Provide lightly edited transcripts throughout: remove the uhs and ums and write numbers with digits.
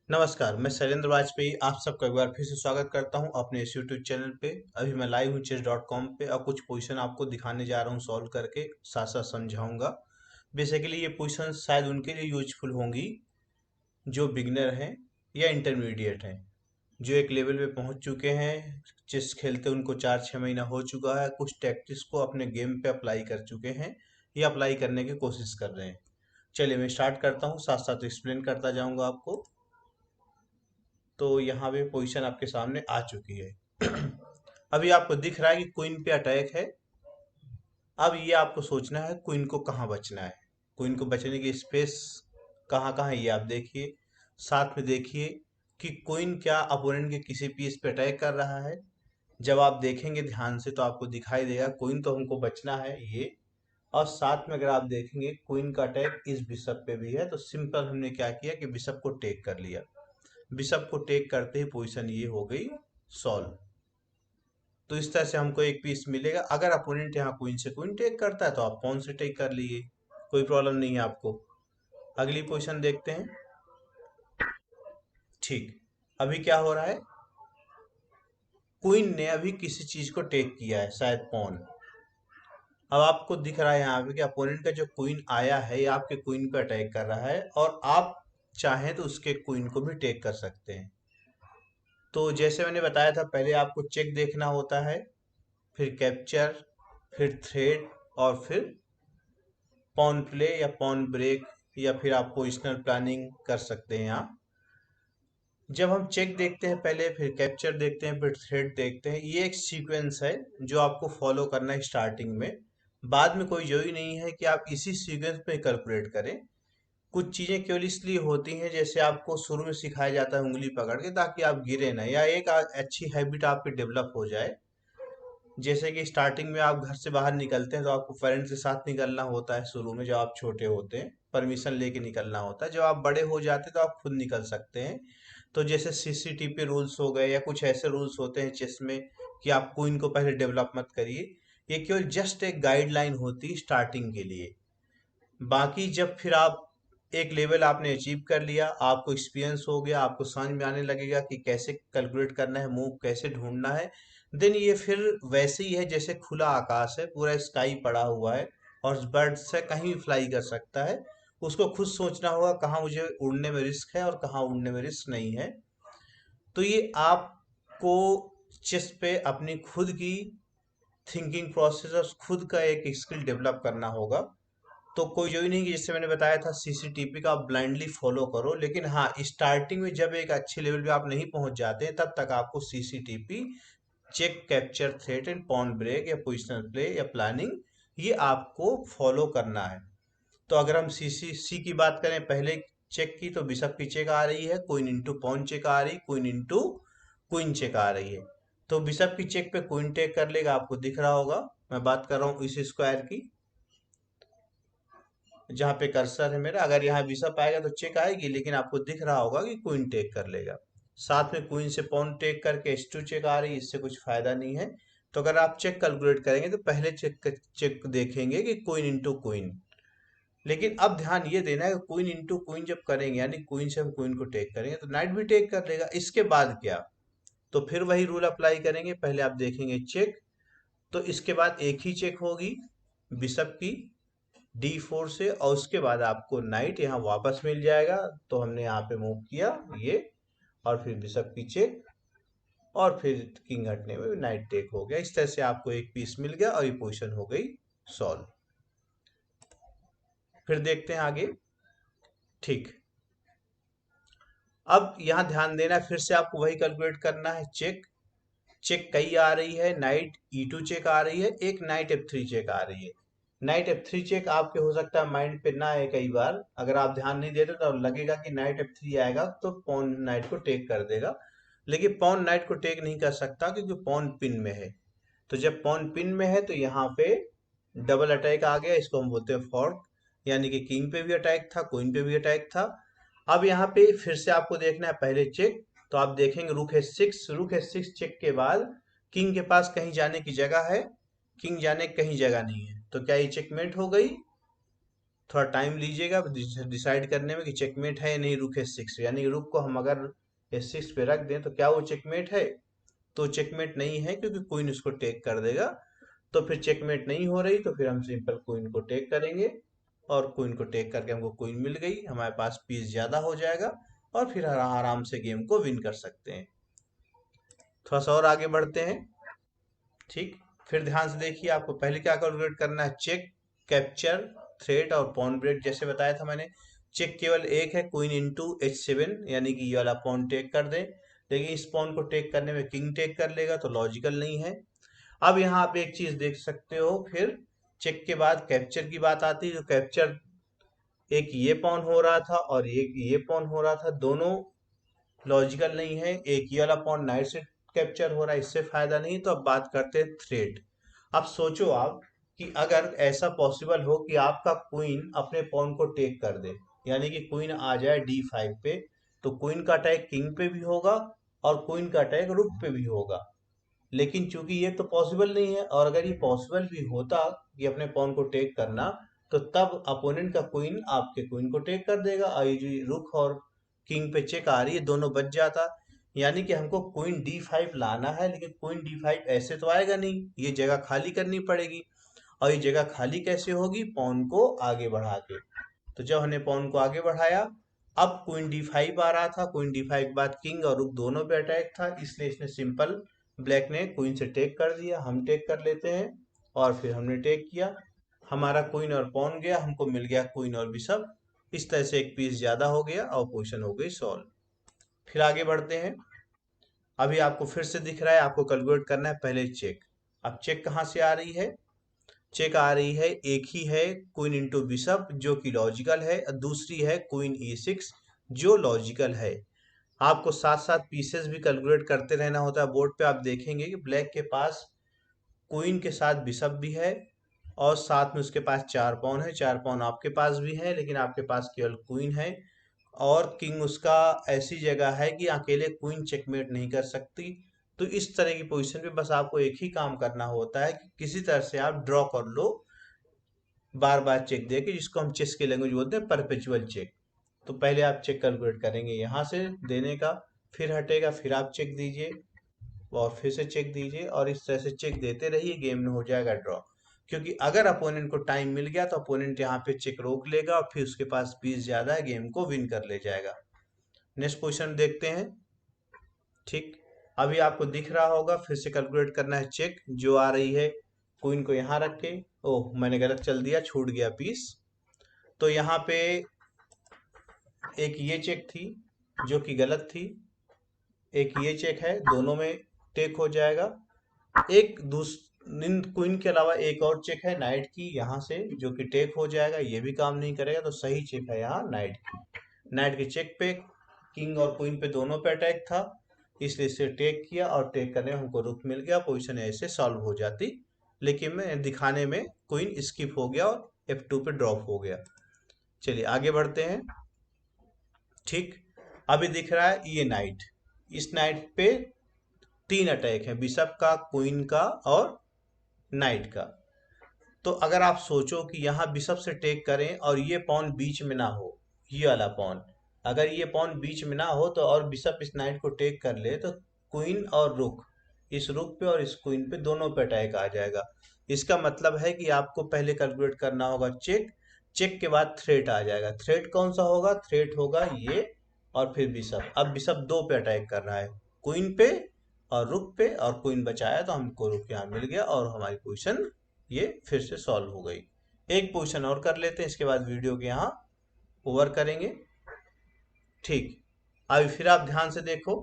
नमस्कार, मैं शैलेंद्र वाजपेयी आप सबका एक बार फिर से स्वागत करता हूं अपने इस यूट्यूब चैनल पे। अभी मैं लाइव हूं chess.com पे और कुछ पोजीशन आपको दिखाने जा रहा हूं सॉल्व करके, साथ साथ समझाऊंगा। बेसिकली ये पोजीशन शायद उनके लिए यूजफुल होंगी जो बिगनर हैं या इंटरमीडिएट हैं, जो एक लेवल पे पहुंच चुके हैं। चेस खेलते उनको 4-6 महीना हो चुका है, कुछ टैक्टिक्स को अपने गेम पे अप्लाई कर चुके हैं या अप्लाई करने की कोशिश कर रहे हैं। चलिए मैं स्टार्ट करता हूँ, साथ साथ एक्सप्लेन करता जाऊंगा आपको। तो यहाँ पे पोजीशन आपके सामने आ चुकी है। अभी आपको दिख रहा है कि क्वीन पे अटैक है। अब ये आपको सोचना है क्वीन को कहाँ बचना है। क्वीन को बचने की स्पेस कहाँ कहाँ है ये आप देखिए। साथ में देखिए कि क्वीन क्या अपोनेंट के किसी पीस पे अटैक कर रहा है। जब आप देखेंगे ध्यान से तो आपको दिखाई देगा क्वीन तो हमको बचना है ये। और साथ में अगर आप देखेंगे क्वीन का अटैक इस बिशप पे भी है, तो सिंपल हमने क्या किया कि बिशप को टेक कर लिया। बिशप को टेक करते ही पोजीशन ये हो गई सॉल्व। तो इस तरह से हमको एक पीस मिलेगा। अगर अपोनेंट यहाँ क्वीन से क्वीन टेक करता है तो आप पॉन से टेक कर लिए, कोई प्रॉब्लम नहीं है आपको। अगली पोजीशन देखते हैं। ठीक, अभी क्या हो रहा है, क्वीन ने अभी किसी चीज को टेक किया है, शायद पॉन। अब आपको दिख रहा है यहाँ पे कि अपोनेंट का जो क्वीन आया है ये आपके क्वीन पे अटैक कर रहा है, और आप चाहें तो उसके क्वीन को भी टेक कर सकते हैं। तो जैसे मैंने बताया था, पहले आपको चेक देखना होता है, फिर कैप्चर, फिर थ्रेड, और फिर पॉन प्ले या पॉन ब्रेक, या फिर आप पोजिशनल प्लानिंग कर सकते हैं आप। जब हम चेक देखते हैं पहले, फिर कैप्चर देखते हैं, फिर थ्रेड देखते हैं, ये एक सीक्वेंस है जो आपको फॉलो करना है स्टार्टिंग में। बाद में कोई जरूरी नहीं है कि आप इसी सीक्वेंस में कैलकुलेट करें। कुछ चीजें केवल इसलिए होती हैं, जैसे आपको शुरू में सिखाया जाता है उंगली पकड़ के, ताकि आप गिरे ना, या एक अच्छी हैबिट आपकी डेवलप हो जाए। जैसे कि स्टार्टिंग में आप घर से बाहर निकलते हैं तो आपको पेरेंट्स के साथ निकलना होता है, शुरू में जब आप छोटे होते हैं परमिशन लेके निकलना होता है। जब आप बड़े हो जाते हैं तो आप खुद निकल सकते हैं। तो जैसे सीसीटीपी रूल्स हो गए या कुछ ऐसे रूल्स होते हैं चेस में कि आपको इनको पहले डेवलप मत करिए। ये केवल जस्ट एक गाइडलाइन होती है स्टार्टिंग के लिए। बाकी जब फिर आप एक लेवल आपने अचीव कर लिया, आपको एक्सपीरियंस हो गया, आपको समझ में आने लगेगा कि कैसे कैलकुलेट करना है, मूव कैसे ढूंढना है। देन ये फिर वैसे ही है जैसे खुला आकाश है, पूरा स्काई पड़ा हुआ है, और बर्ड से कहीं भी फ्लाई कर सकता है। उसको खुद सोचना होगा कहाँ मुझे उड़ने में रिस्क है और कहाँ उड़ने में रिस्क नहीं है। तो ये आपको चेस पे अपनी खुद की थिंकिंग प्रोसेस और खुद का एक स्किल डेवलप करना होगा। तो कोई जो ही नहीं कि जैसे मैंने बताया था सीसीटीपी का आप ब्लाइंडली फॉलो करो, लेकिन हाँ स्टार्टिंग में जब एक अच्छे लेवल पे आप नहीं पहुंच जाते तब तक आपको CCTP, check, capture, threat and pawn break या पोजिशनल प्ले या प्लानिंग, ये आपको फॉलो करना है। तो अगर हम सी की बात करें पहले चेक की, तो बिशप की चेक आ रही है, क्वीन इंटू पॉन चेक आ रही, क्वीन इंटू क्वीन चेक आ रही है। तो बिशप की चेक पे क्वीन टेक कर लेगा, आपको दिख रहा होगा। मैं बात कर रहा हूँ इस स्क्वायर की, जहाँ पे कर्सर है मेरा। अगर यहाँ बिशप आएगा तो चेक आएगी, लेकिन आपको दिख रहा होगा कि क्वीन टेक कर लेगा। साथ में क्वीन से पॉन टेक करके एच टू चेक आ रही है, इससे कुछ फायदा नहीं है। तो अगर आप चेक कैलकुलेट करेंगे तो पहले चेक देखेंगे कि क्वीन इंटू क्वीन। लेकिन अब ध्यान ये देना है कि क्वीन इंटू क्वीन जब करेंगे, यानी क्वीन से हम क्वीन को टेक करेंगे, तो नाइट भी टेक कर लेगा। इसके बाद क्या, तो फिर वही रूल अप्लाई करेंगे। पहले आप देखेंगे चेक, तो इसके बाद एक ही चेक होगी बिशप की D4 से, और उसके बाद आपको नाइट यहाँ वापस मिल जाएगा। तो हमने यहाँ पे मूव किया ये, और फिर बिशप की चेक, और फिर किंग हटने में नाइट टेक हो गया। इस तरह से आपको एक पीस मिल गया और ये पोजीशन हो गई सॉल्व। फिर देखते हैं आगे। ठीक, अब यहाँ ध्यान देना है, फिर से आपको वही कैलकुलेट करना है। चेक, चेक कई आ रही है, नाइट E2 चेक आ रही है, एक नाइट F3 चेक आ रही है। नाइट F3 चेक आपके हो सकता है माइंड पे ना आए, कई बार अगर आप ध्यान नहीं देते तो लगेगा कि नाइट F3 आएगा तो पॉन नाइट को टेक कर देगा। लेकिन पॉन नाइट को टेक नहीं कर सकता क्योंकि पॉन पिन में है। तो जब पॉन पिन में है तो यहाँ पे डबल अटैक आ गया, इसको हम बोलते हैं फॉर्क। यानी कि किंग पे भी अटैक था, क्वीन पे भी अटैक था। अब यहाँ पे फिर से आपको देखना है पहले चेक। तो आप देखेंगे रुक H6 चेक के बाद किंग के पास कहीं जाने की जगह है, किंग जाने की कहीं जगह नहीं है। तो क्या ये चेकमेट हो गई? थोड़ा टाइम लीजिएगा डिसाइड करने में कि चेकमेट है या नहीं। रुक H6, यानी कि रुक को हम अगर H6 पे रख दें तो क्या वो चेकमेट है? तो चेकमेट नहीं है, क्योंकि क्वीन उसको टेक कर देगा। तो फिर चेकमेट नहीं हो रही, तो फिर हम सिंपल क्वीन को टेक करेंगे, और क्वीन को टेक करके हमको क्वीन मिल गई, हमारे पास पीस ज्यादा हो जाएगा, और फिर आराम से गेम को विन कर सकते हैं। थोड़ा सा और आगे बढ़ते हैं। ठीक, फिर ध्यान से देखिए, आपको पहले क्या कैलकुलेट करना है? चेक, कैप्चर, थ्रेट और पॉन ब्रेक, जैसे बताया था मैंने। चेक केवल एक है, क्वीन इंटू H7, यानी कि ये वाला पॉन टेक कर दे, लेकिन इस पॉन को टेक करने में किंग टेक कर लेगा, तो लॉजिकल नहीं है। अब यहाँ आप एक चीज देख सकते हो, फिर चेक के बाद कैप्चर की बात आती है। तो कैप्चर एक ये पॉन हो रहा था और एक ये पॉन हो रहा था, दोनों लॉजिकल नहीं है। एक ये वाला पॉन नाइट से कैप्चर हो रहा है, इससे फायदा नहीं। तो अब बात करते हैं थ्रेड। अब सोचो आप कि अगर ऐसा पॉसिबल हो कि आपका क्वीन अपने पॉन को टेक कर दे, यानी कि क्वीन आ जाए D5 पे, तो क्वीन का अटैक किंग पे भी होगा और क्वीन का अटैक रुक पे भी होगा। लेकिन चूंकि ये तो पॉसिबल नहीं है, और अगर ये पॉसिबल भी होता कि अपने पॉन को टेक करना, तो तब अपोनेंट का क्वीन आपके क्वीन को टेक कर देगा, और ये जो रुक और किंग पे चेक आ रही है, दोनों बच जाता। यानी कि हमको क्वीन D5 लाना है, लेकिन क्वीन D5 ऐसे तो आएगा नहीं, ये जगह खाली करनी पड़ेगी। और ये जगह खाली कैसे होगी? पॉन को आगे बढ़ा के। तो जब हमने पॉन को आगे बढ़ाया, अब क्वीन D5 आ रहा था, क्वीन D5 के बाद किंग और रुक दोनों पे अटैक था, इसलिए इसने सिंपल ब्लैक ने क्वीन से टेक कर दिया। हम टेक कर लेते हैं, और फिर हमने टेक किया, हमारा क्वीन और पॉन गया, हमको मिल गया क्वीन और बिशप। इस तरह से एक पीस ज्यादा हो गया और पोजीशन हो गई सॉल्व। फिर आगे बढ़ते हैं। अभी आपको फिर से दिख रहा है, आपको कैलकुलेट करना है पहले चेक। अब चेक कहाँ से आ रही है? चेक आ रही है, एक ही है क्वीन इंटू बिशप जो कि लॉजिकल है, और दूसरी है क्वीन E6 जो लॉजिकल है। आपको साथ साथ पीसेस भी कैलकुलेट करते रहना होता है। बोर्ड पे आप देखेंगे कि ब्लैक के पास क्वीन के साथ बिशप भी है, और साथ में उसके पास 4 पॉन है। 4 पॉन आपके पास भी है, लेकिन आपके पास केवल क्वीन है, और किंग उसका ऐसी जगह है कि अकेले क्वीन चेकमेट नहीं कर सकती। तो इस तरह की पोजीशन पे बस आपको एक ही काम करना होता है कि किसी तरह से आप ड्रॉ कर लो, बार बार चेक देके, जिसको हम चेस के लैंग्वेज बोलते हैं परपेचुअल चेक। तो पहले आप चेक कैलकुलेट करेंगे यहाँ से देने का, फिर हटेगा, फिर आप चेक दीजिए, और फिर से चेक दीजिए, और इस तरह से चेक देते रहिए, गेम में हो जाएगा ड्रॉ। क्योंकि अगर अपोनेंट को टाइम मिल गया तो अपोनेंट यहाँ पे चेक रोक लेगा, और फिर उसके पास पीस ज्यादा है, गेम को विन कर ले जाएगा। नेक्स्ट पोजीशन देखते हैं। ठीक, अभी आपको दिख रहा होगा, फिर से कैलकुलेट करना है चेक जो आ रही है। क्वीन को यहाँ रख के, ओह मैंने गलत चल दिया, छूट गया पीस। तो यहाँ पे एक ये चेक थी जो कि गलत थी, एक ये चेक है, दोनों में टेक हो जाएगा। एक क्वीन के अलावा एक और चेक है नाइट की यहाँ से, जो कि टेक हो जाएगा, ये भी काम नहीं करेगा। तो सही चेक है यहाँ नाइट की। नाइट के चेक पे किंग और क्वीन पे दोनों पे अटैक था, इसलिए इसे टेक किया, और टेक करने में हमको रुक मिल गया, पोजीशन ऐसे सॉल्व हो जाती। लेकिन मैं दिखाने में क्वीन स्किप हो गया और F2 पे ड्रॉप हो गया। चलिए आगे बढ़ते हैं। ठीक, अभी दिख रहा है ये नाइट, इस नाइट पे 3 अटैक है, बिशप का, क्वीन का और नाइट का। तो अगर आप सोचो कि यहाँ बिशप से टेक करें और ये पॉन बीच में ना हो, ये वाला पॉन, अगर ये पॉन बीच में ना हो तो, और बिशप इस नाइट को टेक कर ले, तो क्वीन और रुक, इस रुक पे और इस क्वीन पे दोनों पे अटैक आ जाएगा। इसका मतलब है कि आपको पहले कैलकुलेट करना होगा चेक, चेक के बाद थ्रेट आ जाएगा। थ्रेट कौन सा होगा? थ्रेट होगा ये, और फिर बिशप। अब बिशप 2 पे अटैक कर रहा है, क्वीन पे और रुक पे, और क्वीन बचाया तो हमको रुक यहाँ मिल गया, और हमारी पोजीशन ये फिर से सॉल्व हो गई। एक पोजीशन और कर लेते हैं, इसके बाद वीडियो के यहाँ ओवर करेंगे। ठीक, अभी फिर आप ध्यान से देखो,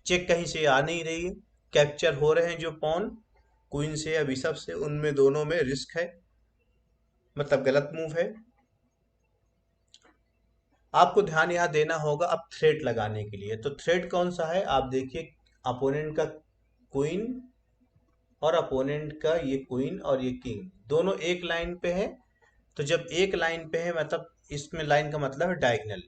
चेक कहीं से आ नहीं रही है, कैप्चर हो रहे हैं जो पॉन क्वीन से या बिशप से, उनमें दोनों में रिस्क है, मतलब गलत मूव है। आपको ध्यान यहाँ देना होगा अब थ्रेट लगाने के लिए। तो थ्रेट कौन सा है आप देखिए, अपोनेंट का क्वीन और अपोनेंट का ये क्वीन और ये किंग दोनों एक लाइन पे है। तो जब एक लाइन पे है, मतलब इसमें लाइन का मतलब है डायगोनल।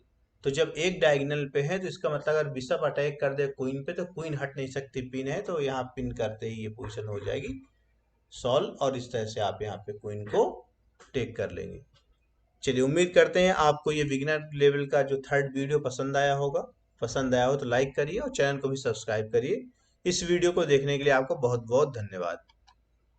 तो जब एक डायगोनल पे है, तो इसका मतलब अगर बिशप अटैक कर दे क्वीन पे, तो क्वीन हट नहीं सकती, पिन है, तो यहाँ पिन करते ही ये पोजीशन हो जाएगी सॉल्व, और इस तरह से आप यहाँ पे क्वीन को टेक कर लेंगे। चलिए, उम्मीद करते हैं आपको ये बिगिनर लेवल का जो थर्ड वीडियो पसंद आया होगा। पसंद आया हो तो लाइक करिए और चैनल को भी सब्सक्राइब करिए। इस वीडियो को देखने के लिए आपको बहुत बहुत धन्यवाद।